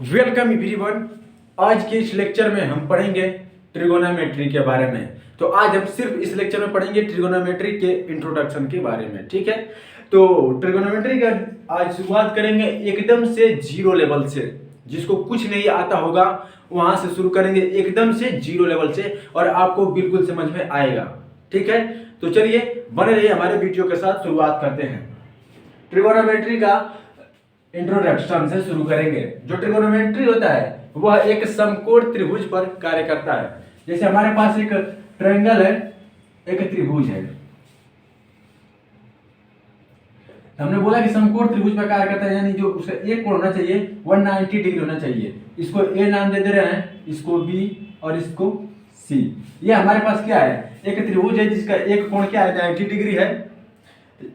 Welcome everyone. आज के इस लेक्चर में हम पढ़ेंगे ट्रिगोनोमेट्री के बारे में। तो आज हम सिर्फ इस लेक्चर में पढ़ेंगे ट्रिगोनोमेट्री के इंट्रोडक्शन के बारे में, ठीक है। तो ट्रिगोनोमेट्री का आज शुरुआत करेंगे एकदम से जीरो लेवल से। जिसको कुछ नहीं आता होगा वहां से शुरू करेंगे, एकदम से जीरो लेवल से, और आपको बिल्कुल समझ में आएगा, ठीक है। तो चलिए बने रहिए हमारे वीडियो के साथ। शुरुआत करते हैं ट्रिगोनोमेट्री का इंट्रोडक्शन से शुरू करेंगे। जो ट्रिगोनोमेट्री होता है वह एक समकोण त्रिभुज पर कार्य करता है। जैसे हमारे पास एक ट्रायंगल है, एक त्रिभुज है। हमने बोला कि समकोण त्रिभुज पर कार्य करता है, यानी जो उसका एक कोण होना चाहिए 190 डिग्री होना चाहिए। इसको ए नाम दे रहे हैं, इसको बी और इसको सी। ये हमारे पास क्या है, एक त्रिभुज है जिसका एक कोण क्या है 90 डिग्री है।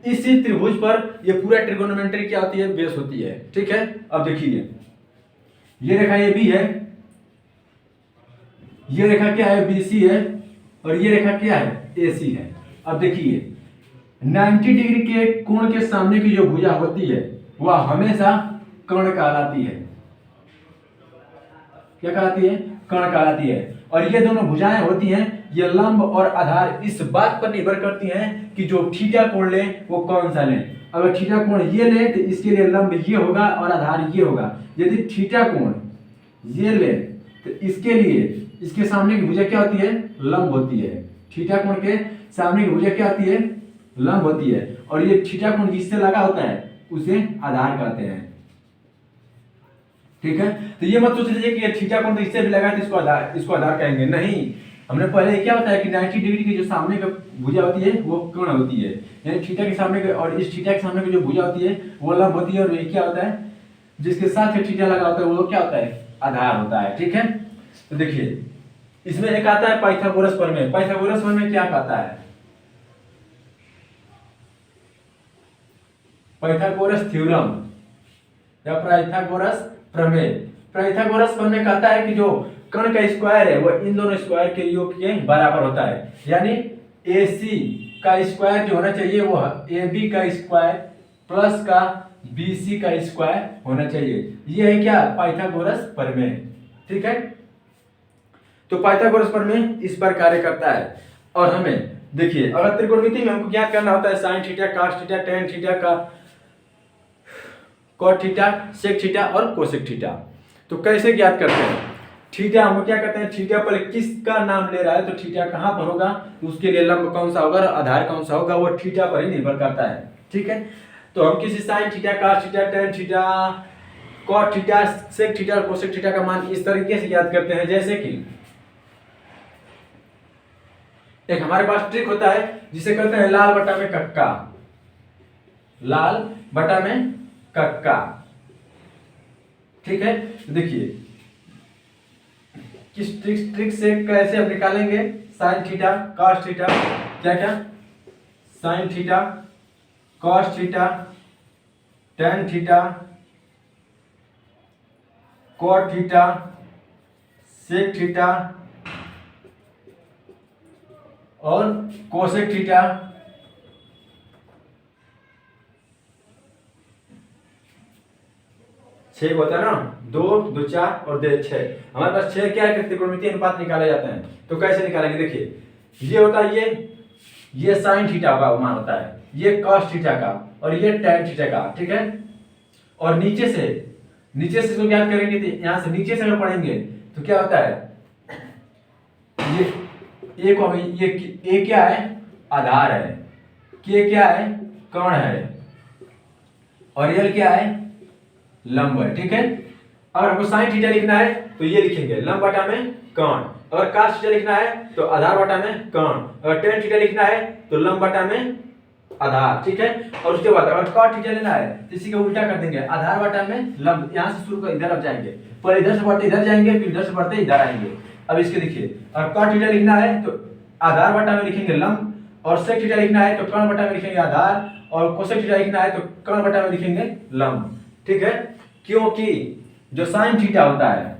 इसी त्रिभुज पर ये पूरा ट्रिगोनोमेट्री क्या होती है, बेस होती है, ठीक है। अब देखिए ये रेखा ए बी है, ये रेखा क्या है बी सी है, और ये रेखा क्या है ए सी है। अब देखिए 90 डिग्री के कोण के सामने की जो भुजा होती है वह हमेशा कर्ण कहलाती है। क्या कहलाती है, कर्ण कहलाती है। और ये दोनों भुजाएं होती हैं, ये लंब और आधार इस बात पर निर्भर करती हैं कि जो थीटा कोण ले वो कौन सा लें। अगर थीटा कोण ये ले तो इसके लिए लंब ये होगा और आधार ये होगा। यदि थीटा कोण ये ले तो इसके लिए इसके सामने की भुजा क्या होती है, लंब होती है। थीटा कोण के सामने की भुजा क्या होती है, लंब होती है। और ये थीटा कोण जिससे लगा होता है उसे आधार कहते हैं, ठीक है। तो ये मत सोच लीजिए कि ये थीटा कोण तो इससे भी लगा है तो इसको आधार कहेंगे, नहीं। हमने पहले क्या होता है कि 90 डिग्री की जो सामने का भुजा होती है वो कर्ण होती है, यानी थीटा के सामने के और इस थीटा के सामने की जो भुजा होती है वो लंब होती है। और ये क्या होता है, जिसके साथ ये थीटा लगा होता है वो क्या होता है, आधार होता है, ठीक है। तो देखिए इसमें एक आता है पाइथागोरस प्रमेय। पाइथागोरस प्रमेय क्या कहता है, पाइथागोरस थ्योरम या पाइथागोरस प्रमेय। पाइथागोरस प्रमेय कहता है कि जो कर्ण का स्क्वायर है वो इन दोनों स्क्वायर के योग के बराबर होता है। यानी AC का स्क्वायर जो होना चाहिए वो AB का स्क्वायर प्लस का BC का स्क्वायर होना चाहिए। ये है क्या, पाइथागोरस प्रमेय, ठीक है। तो पाइथागोरस प्रमेय इस पर कार्य करता है। और हमें देखिए अगर त्रिकोणमिति में हमको ज्ञात करना होता है sign theta, cos theta, tan theta का कॉट थीटा, सेक थीटा और कोसेक थीटा। तो कैसे ज्ञात करते हैं, थीटा हम क्या करते हैं, थीटा पर किसका नाम ले रहा है तो थीटा कहां पर होगा, तो उसके लिए लंब कौन सा होगा, आधार कौन सा होगा, वो थीटा पर ही निर्भर करता है, ठीक है। तो हम किसी sine theta, cos theta, tan theta, cot theta, sec theta और कोसेक थीटा का मान इस तरीके से ज्ञात करते हैं। जैसे कि एक हमारे पास ट्रिक होता है जिसे कहते हैं लाल बटा में कक्का। लाल बटा में कक्का, ठीक है। तो देखिए किस ट्रिक से कैसे हम निकालेंगे साइन थीटा, कॉस थीटा, क्या क्या, sine theta, cos theta, tan theta, cot theta, sec theta और कोसेक थीटा। छह होता है ना, 2, 2, 4 और 6। हमारे पास 6 क्या है, त्रिकोणमितीय अनुपात निकाले जाते हैं। तो कैसे निकालेंगे, देखिए ये होता है ये साइन थीटा का मान होता है, ये कॉस थीटा का और ये टेन थीटा का, ठीक है। और नीचे से इसको ज्ञात करेंगे तो यहां से नीचे से अगर पढ़ेंगे तो क्या होता है, ये ए क्या है, आधार है, के क्या है, कर्ण है, और एल क्या है, लंब है, ठीक है। अगर हमको साइन थीटा लिखना है तो ये लिखेंगे लंब बटा में कर्ण। अगर कॉस थीटा लिखना है तो आधार बटा में कर्ण। अगर टेन थीटा लिखना है तो लंब बटा में आधार, ठीक है। और उसके बाद अगर कॉट थीटा लेना है तो इसी का उल्टा कर देंगे, आधार बटा में लंब। यहां से शुरू कर इधर अब जाएंगे, पर इधर से बढ़ते इधर जाएंगे, फिर इधर से बढ़ते इधर आएंगे। अब इसके देखिए अगर कॉट थीटा लिखना है तो आधार बटा में लिखेंगे लंब, और सेक थीटा लिखना है तो कर्ण बटा में लिखेंगे आधार, और कोसेक थीटा लिखना है तो कर्ण बटा में लिखेंगे लंब, ठीक है। क्योंकि जो साइन थीटा होता है,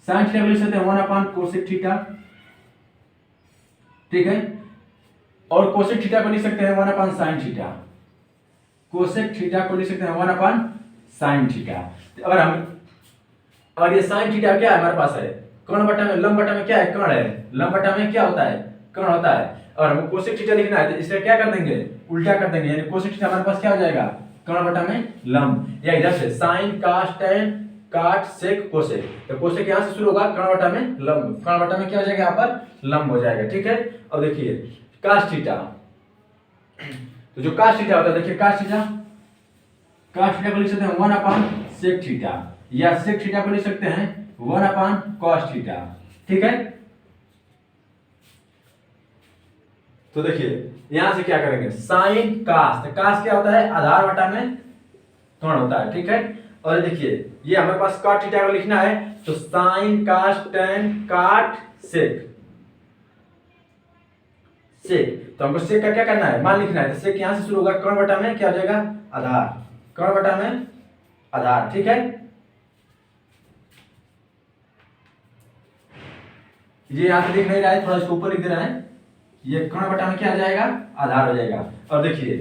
साइन थीटा लिख सकते हैं 1 कोसेक थीटा, ठीक है। और कोसेक थीटा को लिख सकते हैं 1 साइन थीटा। कोसेक थीटा को लिख सकते हैं 1 साइन थीटा। अगर हम और ये साइन थीटा क्या है हमारे पास है, कर्ण बटा में लंब बटा में क्या है, कर्ण है, लंब बटा में क्या होता है, कर्ण होता है। और हमको कोसेक थीटा लिखना है तो इसे क्या कर देंगे, उल्टा कर देंगे, यानी कोसेक थीटा हमारे पास क्या हो जाएगा, कर्ण बटा में लंब। या इधर से साइन कास टेन काट सेक कोसेक, तो कोसेक यहां से शुरू होगा, कर्ण बटा में लंब, कर्ण बटा में क्या हो जाएगा यहाँ पर लंब हो जाएगा, ठीक है। अब देखिए कास थीटा, तो जो कास थीटा होता है, देखिए कास थीटा को लिख सकते हैं 1 अपान सेक थीटा, या सेक थीटा को लिख सकते हैं 1 अपान कॉस थीटा, ठीक है। तो देखिए यहां से क्या करेंगे, साइन कास, तो कास क्या होता है, आधार बटा में कर्ण होता है, ठीक है। और देखिए ये हमारे पास कॉट थीटा को लिखना है, तो साइन कास टेन काट सेक, सेक, तो हमको सेक का क्या करना है, मान लिखना है, तो सेक यहां से शुरू होगा, कर्ण बटा में क्या हो जाएगा, आधार, कर्ण बटा में आधार, ठीक है। ये यहां से लिख नहीं रहा है, थोड़ा इसको ऊपर लिख दे रहा है, ये कर्ण बटा में क्या आ जाएगा, आधार हो जाएगा। और देखिए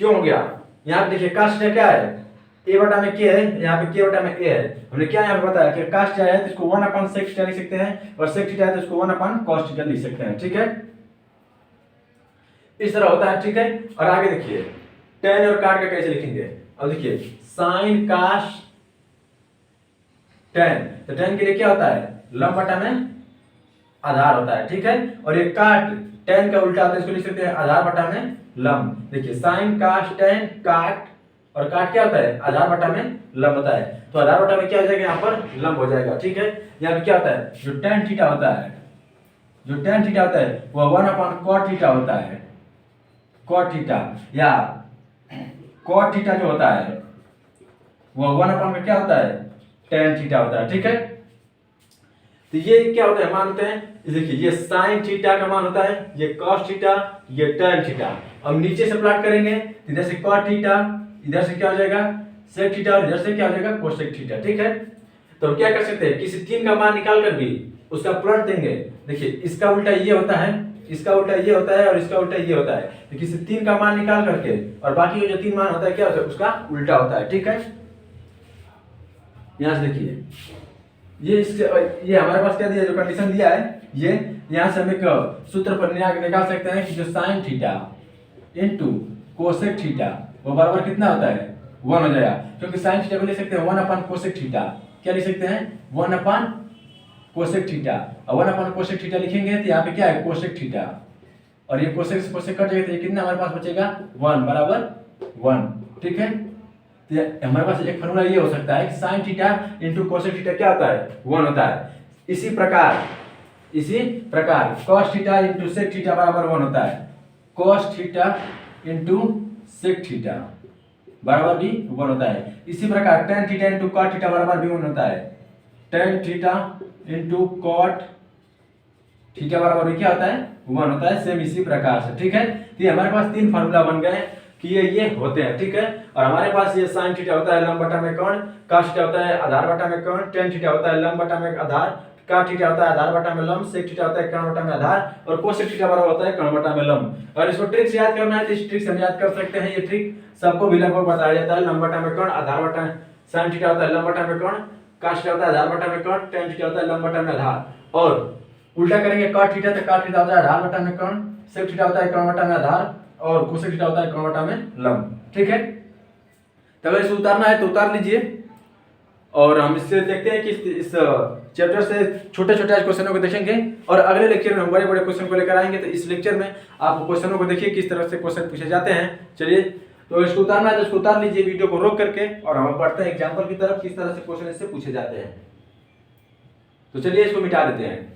क्यों हो गया, यहाँ पे देखिए कास्ट क्या है, ए बटा में के है, यहाँ पे के बटा में ए है। हमने क्या यहाँ पे बताया कि कास्ट है तो इसको 1 अपान सेक थीटा लिख सकते हैं, और सेक थीटा है तो इसको 1 अपान कॉस थीटा लिख सकते हैं, ठीक है। इस तरह होता है, ठीक है। और आगे देखिए टेन और काट का कैसे लिखेंगे, अब देखिए साइन कास टेन, तो टेन के लिए क्या होता है, लंब बटा में आधार होता है, ठीक है। और ये काट टेन का उल्टा होता है, इसको लिख सकते हैं आधार बटा में लंब। देखिए साइन कास टेन काट, और काट क्या होता है, आधार बटा में लंब होता है, तो आधार बटा में क्या हो जाएगा, यहाँ पर लंब हो जाएगा, ठीक है। यहाँ पे क्या होता है, जो टेन थीटा होता है, जो टेन थीटा होता है वो 1 अपान कॉट थीटा होता है, कॉट थीटा, या कॉट थीटा जो होता है वो 1 अपान में क्या होता है, टेन थीटा होता है, ठीक है। तो ये क्या होता है, मान होते हैं, देखिए ये साइन थीटा का मान होता है, ये कॉस थीटा, ये टेन थीटा। अब नीचे से प्लॉट करेंगे, इधर से कॉट थीटा, इधर से क्या हो जाएगा सेक थीटा, और इधर से क्या हो जाएगा कोसेक थीटा, ठीक है। तो हम क्या कर सकते हैं, किसी तीन का मान निकाल कर भी उसका प्लॉट देंगे। देखिए इसका उल्टा ये होता है, इसका उल्टा ये होता है, और इसका उल्टा ये होता है, तो किसी तीन का मान निकाल करके और बाकी जो तीन मान होता है क्या होता है, उसका उल्टा होता है, ठीक है। यहां से देखिए ये हमारे पास क्या दिया, जो कंडीशन दिया है, ये यहां से हम एक सूत्र पर निकाल सकते हैं कि जो sign theta into cosec theta वो बराबर कितना होता है, 1 हो जाएगा, क्योंकि साइन थीटा को लिख सकते हैं 1 अपान कोसेक थीटा, क्या लिख सकते हैं 1 अपान कोसेक थीटा, और 1 अपान कोसेक थीटा लिखेंगे तो यहाँ पे क्या है कोसेक थीटा, और ये कोसेक से कोसेक कट जाएगा तो ये कितना हमारे पास बचेगा 1 बराबर 1, ठीक है। तो हमारे पास एक फॉर्मूला ये हो सकता है कि sine theta into cosec theta क्या होता है, 1 होता है। इसी प्रकार cos theta into sec theta बराबर 1 होता है, cos theta into sec theta बराबर भी 1 होता है। इसी प्रकार tan theta into cot theta बराबर भी 1 होता है, tan theta into cot theta बराबर भी क्या होता है 1 होता है, सेम इसी प्रकार से, ठीक है। तो ये हमारे पास तीन फार्मूला बन गए कि ये होते हैं, ठीक है। और हमारे पास ये साइन थीटा होता है लंब बटा में कर्ण, cos थीटा होता है आधार बटा में कर्ण, tan थीटा होता है लंब बटा में आधार, cot थीटा होता है आधार बटा में लंब, sec थीटा होता है कर्ण बटा में आधार, और cosec थीटा बराबर होता है कर्ण बटा में लंब। और इसको ट्रिक से याद करना है तो इस ट्रिक से हम याद कर सकते हैं, ये ट्रिक सबको भी लगभग बताया जाता है, लंब बटा में कर्ण, आधार बटा साइन थीटा होता है लंब बटा में कर्ण, cos थीटा होता है आधार बटा में कर्ण, tan थीटा होता है लंब बटा में आधार, और उल्टा करेंगे cot थीटा तो cot थीटा होता है आधार बटा में कर्ण, sec थीटा होता है कर्ण बटा में आधार, और cosec थीटा होता है कर्ण बटा में लंब, ठीक है। तो अगर इसे उतारना है तो उतार लीजिए, और हम इससे देखते हैं कि इस चैप्टर से छोटे छोटे क्वेश्चनों को देखेंगे, और अगले लेक्चर में हम बड़े बड़े क्वेश्चन को लेकर आएंगे। तो इस लेक्चर में आप क्वेश्चनों को देखिए किस तरह से क्वेश्चन पूछे जाते हैं। चलिए, तो इसको उतारना है तो इसको उतार लीजिए वीडियो को रोक करके, और हम पढ़ते हैं एग्जाम्पल की तरफ किस तरह से क्वेश्चन इससे पूछे जाते हैं। तो चलिए इसको मिटा देते हैं।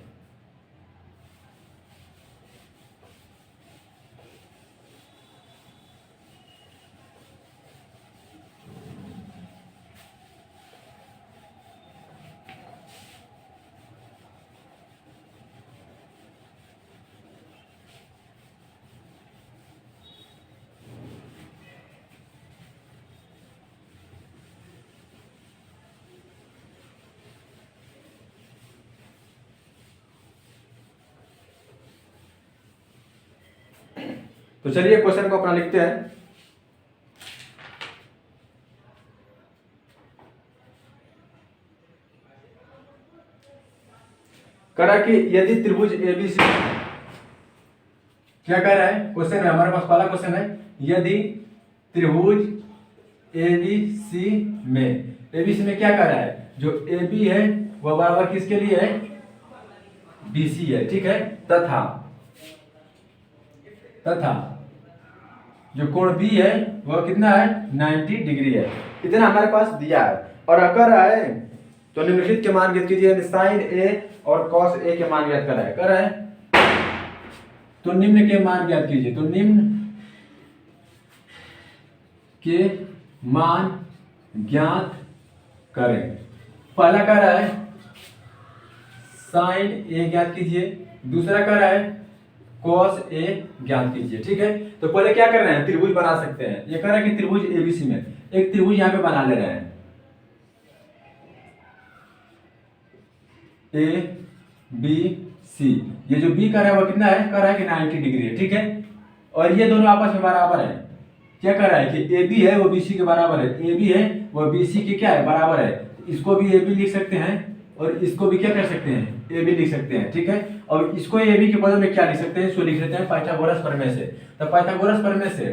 तो चलिए क्वेश्चन को अपना लिखते हैं। करा कि यदि त्रिभुज एबीसी, क्या कह रहा है क्वेश्चन है हमारे पास, पहला क्वेश्चन है यदि त्रिभुज एबीसी में क्या कर रहा है, जो एबी है वह बराबर किसके लिए है, बीसी है, ठीक है। तथा जो कोण बी है वह कितना है, 90 डिग्री है। इतना हमारे पास दिया है और अगर है तो निम्नलिखित के मान ज्ञात कीजिए, साइन ए और कॉस ए के मान ज्ञात कर रहा है तो निम्न के मान ज्ञात कीजिए, तो निम्न के मान ज्ञात करें। पहला कह रहा है साइन ए ज्ञात कीजिए, दूसरा कह रहा है कॉस ए ज्ञात कीजिए, ठीक है। तो पहले क्या कर रहे हैं, त्रिभुज बना सकते हैं। ये कह रहा है कि त्रिभुज एबीसी में एक त्रिभुज यहां पे बना ले रहे हैं, ए बी सी। ये जो बी कर रहा है वो कितना है, कर रहा है कि 90 डिग्री है, ठीक है। और ये दोनों आपस में बराबर है। क्या कर रहा है कि ए बी है वो बीसी के बराबर है, ए बी है वो बीसी के क्या है, बराबर है। इसको भी ए बी लिख सकते हैं और इसको भी क्या कर सकते हैं, ए बी लिख सकते हैं, ठीक है। और इसको ए बी के बदले में क्या लिख सकते हैं, इसको लिख सकते हैं पाइथागोरस प्रमेय से। तो पाइथागोरस प्रमेय से,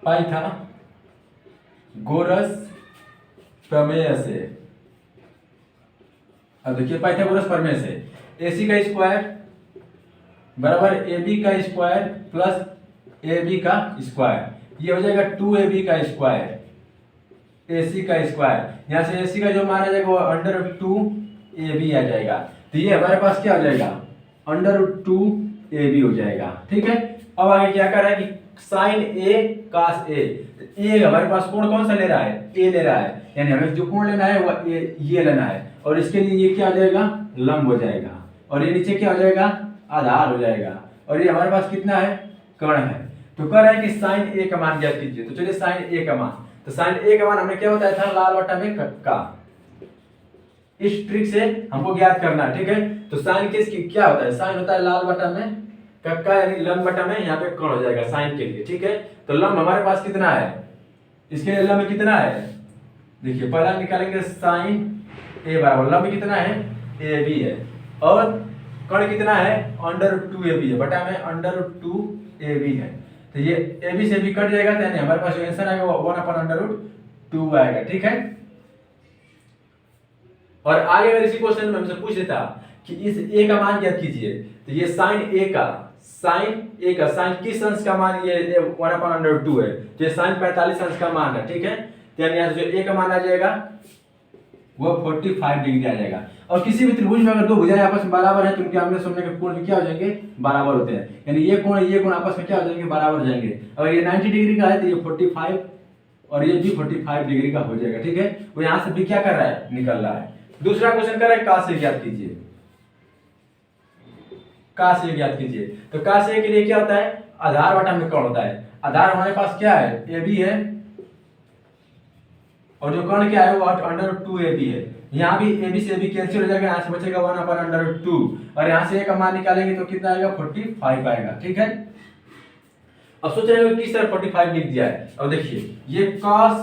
पाइथागोरस प्रमेय से, अब देखिए पाइथागोरस प्रमेय से AC का स्क्वायर बराबर AB का स्क्वायर प्लस AB का स्क्वायर, ये हो जाएगा 2AB का स्क्वायर, AC का स्क्वायर। यहाँ से AC का जो मान आ जाएगा वो √2AB आ जाएगा। तो ये हमारे पास क्या हो जाएगा, √2AB हो जाएगा, ठीक है। अब आगे क्या कर रहा है कि साइन A cos A, ये हमारे पास कोण कौन सा ले रहा है, A ले रहा है, यानी हमें जो कोण लेना है वो ये लेना है। और इसके लिए ये क्या हो जाएगा, लंब हो जाएगा, और ये नीचे क्या हो जाएगा, आधार हो जाएगा। और ये हमारे पास कितना है, कर्ण है। तो कह रहा है कि साइन ए का मान ज्ञात कीजिए। तो चलिए साइन ए का मान, तो साइन ए का मान हमने क्या बताया था, लाल बटा में का। इस ट्रिक से हमको ज्ञात करना है, ठीक है। तो साइन के इसकी क्या होता है, साइन होता है लाल बटा में का, यानी लंब बटा में यहाँ पे कर्ण हो जाएगा साइन के लिए, ठीक है। तो लंब हमारे पास कितना है, इसके लिए लंब कितना है, देखिए पहला निकालेंगे साइन ए बराबर लंब कितना है, ए बी है, और कर्ण कितना है, √2AB है, बटा में √2AB है। तो ये AB से भी कट जाएगा, तो यानी हमारे पास जो आंसर आएगा वो 1/√2 आएगा, ठीक है। और आगे अगर इसी क्वेश्चन में हमसे पूछ देता कि इस a का मान ज्ञात कीजिए, तो ये साइन किस अंश का मान, ये 1/√2 है, तो ये साइन 45 अंश का मान है, ठीक है। तो यानी यहाँ से जो a का मान आ जाएगा वो 45 डिग्री आ जाएगा। और किसी भी त्रिभुज में अगर दो भुजाएं आपस में बराबर है तो उनके आमने सामने के कोण भी क्या हो जाएंगे, बराबर होते हैं। यानी ये कोण आपस में क्या हो जाएंगे, बराबर हो जाएंगे। अगर ये 90 डिग्री का है तो ये 45 और ये भी 45 डिग्री का हो जाएगा, ठीक है। वो यहाँ से भी क्या कर रहा है, निकल रहा है। दूसरा क्वेश्चन कर रहा है का से ज्ञात कीजिए, का से ज्ञात कीजिए। तो का से के लिए क्या होता है, आधार बटा में कर्ण होता है। आधार हमारे पास क्या है, AB है, और जो कर्ण क्या है वो √2AB है। यहाँ भी AB से AB कैंसिल हो जाएगा, यहाँ से बचेगा 1/√2, और यहाँ से A का मान निकालेंगे तो कितना आएगा, 45 आएगा, ठीक है। अब सोच रहे हो किस तरह 45 लिख दिया है। अब देखिए ये cos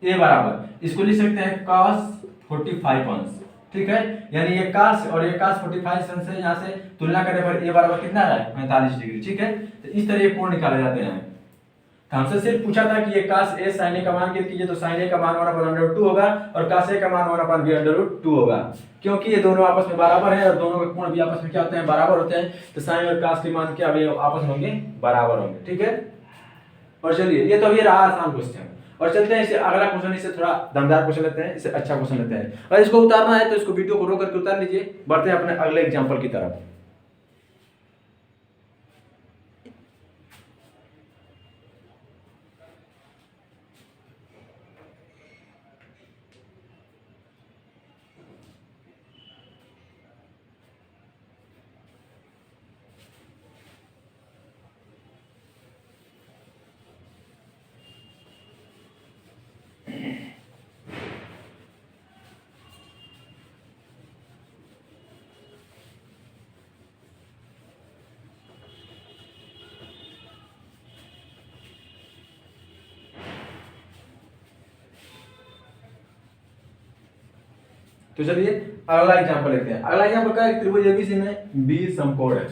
A बराबर, इसको लिख सकते हैं cos 45 अंश, ठीक है। यानी ये cos और ये cos 45 अंश है, यहाँ से तुलना करने पर A बराबर कितना आ रहा है, 45 डिग्री, ठीक है। तो इस तरह ये कोण निकाले जाते हैं। तो हमसे सिर्फ पूछा था कि ये cos A sin A का मान ज्ञात कीजिए, तो sin A का मान 1/√2 होगा और cos A का मान 1/√2 होगा, क्योंकि ये दोनों आपस में बराबर हैं और दोनों के कोण भी आपस में क्या होते हैं, बराबर होते हैं। तो sin और cos के मान क्या आपस में होंगे, बराबर होंगे, ठीक है। और चलिए ये तो अभी रहा आसान क्वेश्चन, और चलते हैं इसे अगला क्वेश्चन, इससे थोड़ा दमदार क्वेश्चन लेते हैं, इससे अच्छा क्वेश्चन लेते हैं। और इसको उतारना है तो इसको वीडियो को रोक करके उतार लीजिए, बढ़ते हैं अपने अगले एग्जाम्पल की तरफ। तो चलिए अगला एग्जांपल लेते हैं। अगला एग्जांपल क्या है, त्रिभुज एबीसी में बी समकोण है।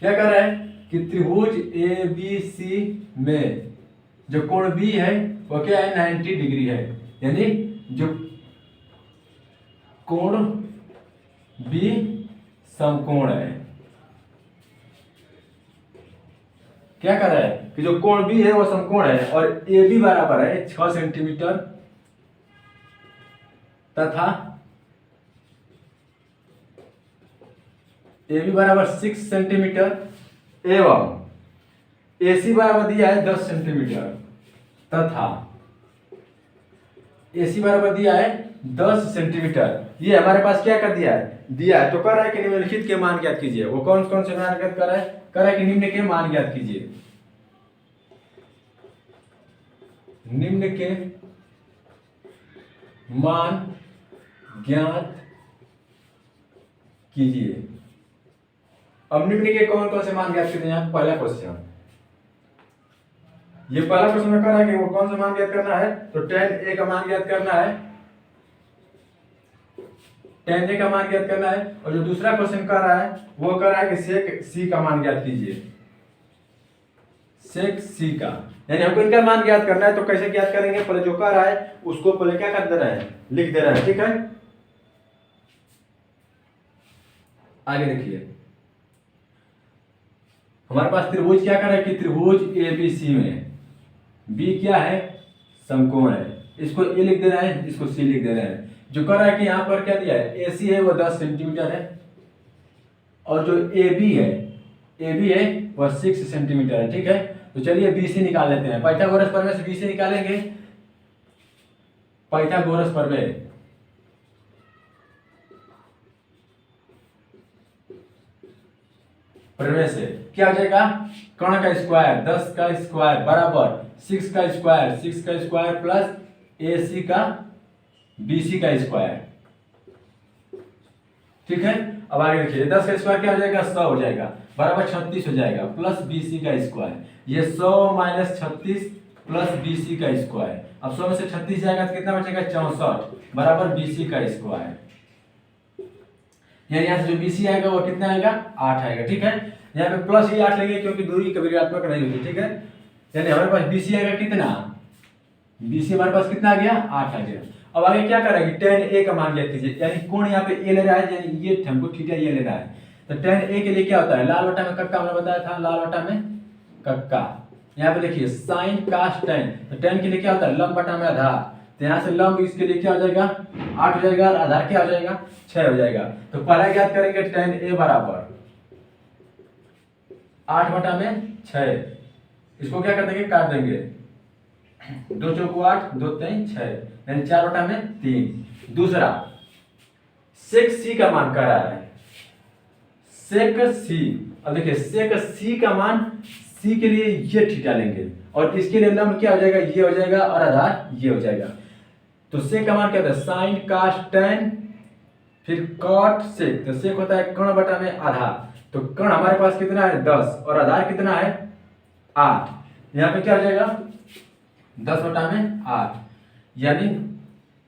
क्या कर रहा है कि त्रिभुज एबीसी में जो कोण बी है वो क्या है, 90 डिग्री है। यानी जो कोण बी समकोण है। क्या कर रहा है कि जो कोण बी है वो समकोण है और ए बी बराबर है 6 सेंटीमीटर तथा ए बी बराबर 6 सेंटीमीटर एवं ए सी बराबर दिया है 10 सेंटीमीटर तथा ए सी बराबर दिया है 10 सेंटीमीटर। ये हमारे पास क्या कर दिया है, तो कर रहा है कि निम्नलिखित के मान ज्ञात कीजिए। वो कौन कौन से मान ज्ञात कर रहा है कि निम्न के मान ज्ञात कीजिए। निम्न के मान ज्ञात कीजिए। अब निम्न के कौन कौन से मान ज्ञात करते हैं, पहला क्वेश्चन। ये पहला क्वेश्चन में कह रहा है कि वो कौन सा मान ज्ञात करना है, तो tan a का मान ज्ञात करना है, tan a का मान ज्ञात करना है। और जो दूसरा क्वेश्चन कर रहा है वो कर रहा है कि sec c का मान ज्ञात कीजिए। sec c का, यानी हमको इनका मान ज्ञात करना है। तो कैसे ज्ञात करेंगे, पहले जो कर रहा है उसको पहले क्या कर देना है, लिख देना है। ठीक है, आगे देखिए हमारे पास त्रिभुज क्या कर रहा है कि त्रिभुज एबीसी में बी क्या है, समकोण है। इसको ए लिख दे रहा है, इसको सी लिख दे रहा है। जो कर रहा है कि यहाँ पर क्या दिया है, ए सी है वो 10 सेंटीमीटर है और जो ए बी है वह 6 सेंटीमीटर है। ठीक है, तो चलिए बी सी निकाल लेते हैं। पाइथागोरस प्रमेय से बी सी निकालेंगे। पाइथागोरस प्रमेय से क्या हो जाएगा, कर्ण का स्क्वायर 10 का स्क्वायर बराबर 6 का स्क्वायर प्लस ए सी का बी सी का स्क्वायर। ठीक है, अब आगे देखिए 10 का स्क्वायर क्या हो जाएगा, 100 हो जाएगा बराबर 36 हो जाएगा प्लस बी सी का स्क्वायर। ये 100 माइनस 36 प्लस बी सी का स्क्वायर। अब 100 में से 36 जाएगा तो कितना बचेगा, 64 बराबर बी सी का स्क्वायर। यानी यहाँ से जो बीसी आएगा वो कितना आएगा, 8 आएगा। ठीक है, यहाँ पे प्लस ही 8 लेंगे क्योंकि दूरी कभी ऋणात्मक नहीं होती। ठीक है, यानी हमारे पास बीसी आएगा कितना, बीसी हमारे पास कितना आ गया, 8 आ गया। अब आगे क्या करेंगे, tan a का मान ज्ञात कीजिए। यानी कोण यहाँ पे a ले रहा है, यानी ये हमको थीटा ये ले रहा है। तो tan a के लिए क्या होता है, लाल बटा में कक्का हमने बताया था, लाल बटा में कक्का। यहाँ पे देखिए sin cos tan, तो tan के लिए क्या होता है, लंब बटा में आधार। तो यहाँ से लंब इसके लिए क्या हो जाएगा, 8 हो जाएगा और आधार क्या हो जाएगा, 6 हो जाएगा। तो पहला ज्ञात करेंगे tan a बराबर 8 बटा में 6। इसको क्या कर देंगे, काट देंगे, 2 चौको 8, 2 3 6, यानी 4 बटा में 3। दूसरा sec c का मान क्या है, sec c। अब देखिए sec c का मान, c के लिए ये थीटा लेंगे और इसके लिए लंब क्या हो जाएगा, ये हो जाएगा और आधार ये हो जाएगा। तो sec का मान क्या होता है, sin cos tan फिर cot sec। तो sec होता है कर्ण बटा में आधार। तो कर्ण हमारे पास कितना है, 10 और आधार कितना है, 8। यहाँ पे क्या हो जाएगा, 10 बटा में 8, यानी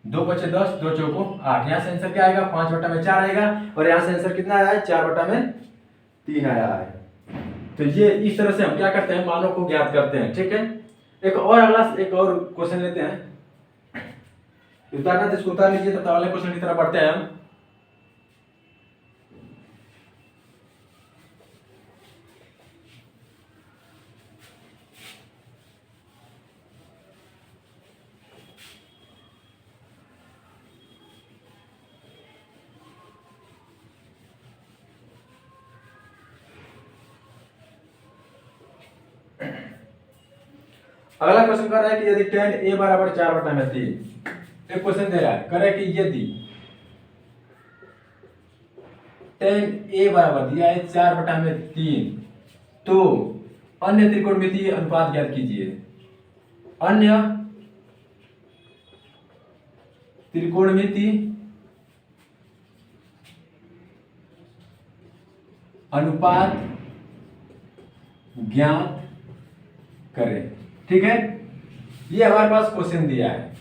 2 बचे 10, 2 चौको 8। यहाँ से आंसर क्या आएगा, 5 बटा में 4 आएगा और यहाँ से आंसर कितना आया है, 4 बटा में 3 आया है। तो ये इस तरह से हम क्या करते हैं, मानों को ज्ञात करते हैं। ठीक है, एक और क्वेश्चन लेते हैं। उतारना तो इसको उतार लीजिए, तब अगले क्वेश्चन की तरफ बढ़ते हैं हम। अगला क्वेश्चन कर रहा है कि यदि tan a बराबर 4 बटा में 3, एक क्वेश्चन दे रहा है, कह रहा है कि यदि tan a बराबर दिया है 4 बटा में 3 तो अन्य त्रिकोणमितीय अनुपात ज्ञात कीजिए। अन्य त्रिकोणमितीय अनुपात ज्ञात करें। ठीक है, ये हमारे पास क्वेश्चन दिया है।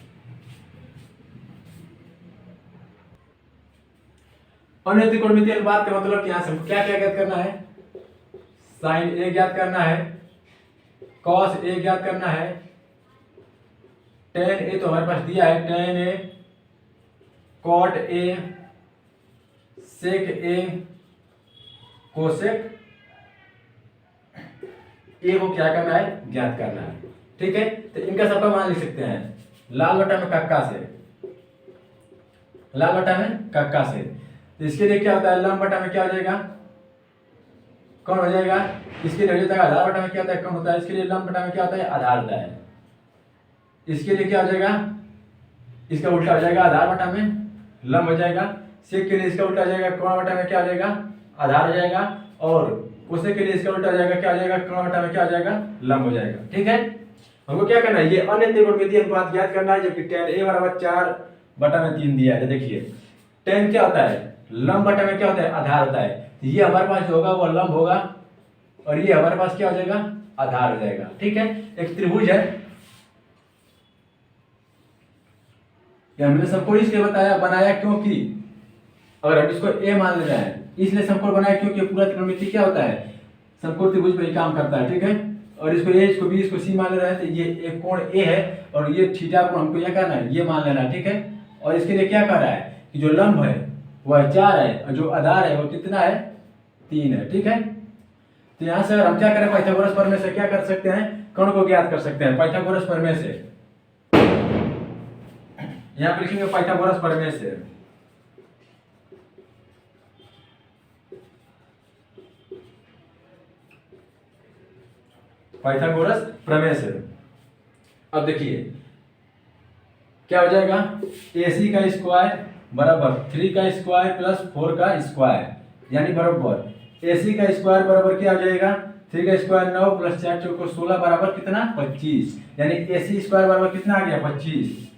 अन्य त्रिकोणमिति अनुपात का मतलब यहाँ से हमको क्या क्या ज्ञात करना है, साइन ए ज्ञात करना है, कॉस ए ज्ञात करना है, टेन ए तो हमारे पास दिया है, tan A, cot A, sec A, cosec A को क्या करना है, ज्ञात करना है। ठीक है, तो इनका सबका मान लिख सकते हैं लाल बटा में कक्का से, लाल बटा में कक्का से। तो इसके लिए क्या होता है, लंब बटा में क्या हो जाएगा, कौन हो जाएगा, इसके लिए हो जाएगा आधार बटा में क्या होता है, कौन होता है, इसके लिए लंब बटा में क्या होता है, आधार होता है। इसके लिए क्या हो जाएगा, इसका उल्टा हो जाएगा, आधार बटा में लंब हो जाएगा। सेक के लिए इसका उल्टा हो जाएगा, कौन बटा में क्या हो जाएगा, आधार हो जाएगा। और कोसेक के लिए इसका उल्टा हो जाएगा, क्या हो जाएगा, कौन बटा में क्या हो जाएगा, लंब हो जाएगा। ठीक है, हमको क्या करना है, ये अन्य त्रिकोणमितीय अनुपात ज्ञात करना है, जबकि tan a बराबर 4/3 दिया है। देखिए tan क्या होता है, लंब बटा में क्या होता है, आधार होता है। ये हमारे पास जो होगा वो लंब होगा और ये हमारे पास क्या हो जाएगा, आधार हो जाएगा। ठीक है, एक त्रिभुज है, हमने सबको इसलिए बताया बनाया क्योंकि अगर हम इसको a मान ले रहे हैं, इसलिए समकोण बनाया क्योंकि पूरा त्रिकोणमिति क्या होता है, समकोण त्रिभुज पे ही काम करता है। ठीक है, और इसको a, इसको b, इसको c मान ले रहे हैं, तो ये एक कोण a है और ये थीटा कोण हमको क्या करना है, ये मान लेना है। ठीक है, और इसके लिए क्या कर रहा है कि जो लंब है वह 4 है और जो आधार है वो कितना है, 3 है। ठीक है, तो यहाँ से अगर हम क्या करें, पाइथागोरस प्रमेय से क्या कर सकते हैं, कोण को ज्ञात कर सकते हैं पाइथागोरस प्रमेय से। यहाँ पे लिखेंगे पाइथागोरस प्रमेय से। पाइथागोरस प्रमेय से अब देखिए क्या हो जाएगा, AC का स्क्वायर बराबर 3 का स्क्वायर प्लस 4 का स्क्वायर यानी बराबर AC का स्क्वायर बराबर क्या हो जाएगा, 3 का स्क्वायर 9 प्लस 4 चौको 16 बराबर कितना 25, यानी AC स्क्वायर बराबर कितना आ गया 25,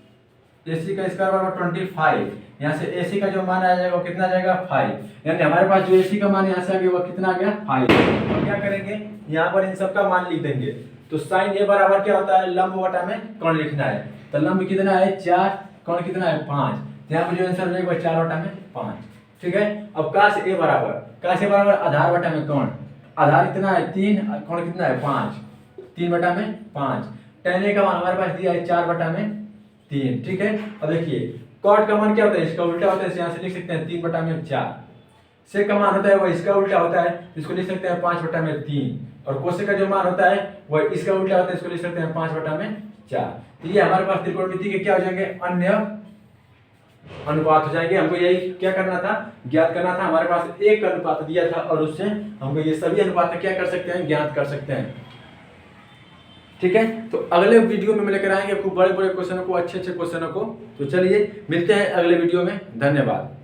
AC का स्क्वायर बराबर 25। यहाँ से AC का जो मान आ जाएगा वो कितना जाएगा 5, यानी हमारे पास जो AC का मान यहाँ से आ गया वो कितना आ गया 5। हम क्या करेंगे, यहाँ पर इन सबका मान लिख देंगे। तो साइन A बराबर क्या होता है, लंब बटा में कोण लिखना है, तो लंब कितना है 4, कोण कितना है 5, यहाँ पर जो आंसर हो जाएगा 4 बटा में 5। ठीक है, अब काश A बराबर आधार बटा में कोण, आधार कितना है 3, कोण कितना है 5, 3 बटा में 5। tan A का मान हमारे पास दिया है 4 बटा में 3। ठीक है, अब देखिए कॉट का मान क्या होता है, इसका उल्टा होता है, यहाँ से लिख सकते हैं 3 बटा में 4। सेक का मान होता है वह इसका उल्टा होता है, इसको लिख सकते हैं 5 बटा में 3। और कोसेक का जो मान होता है वह इसका उल्टा होता है, इसको लिख सकते हैं 5 बटा में 4। तो ये हमारे पास त्रिकोणमिति के क्या हो जाएंगे, अन्य अनुपात हो जाएंगे। हमको यही क्या करना था, ज्ञात करना था। हमारे पास एक अनुपात दिया था और उससे हमको ये सभी अनुपात क्या कर सकते हैं, ज्ञात कर सकते हैं। ठीक है, तो अगले वीडियो में मैं लेकर आएंगे आपको बड़े बड़े क्वेश्चनों को, अच्छे अच्छे क्वेश्चनों को। तो चलिए मिलते हैं अगले वीडियो में, धन्यवाद।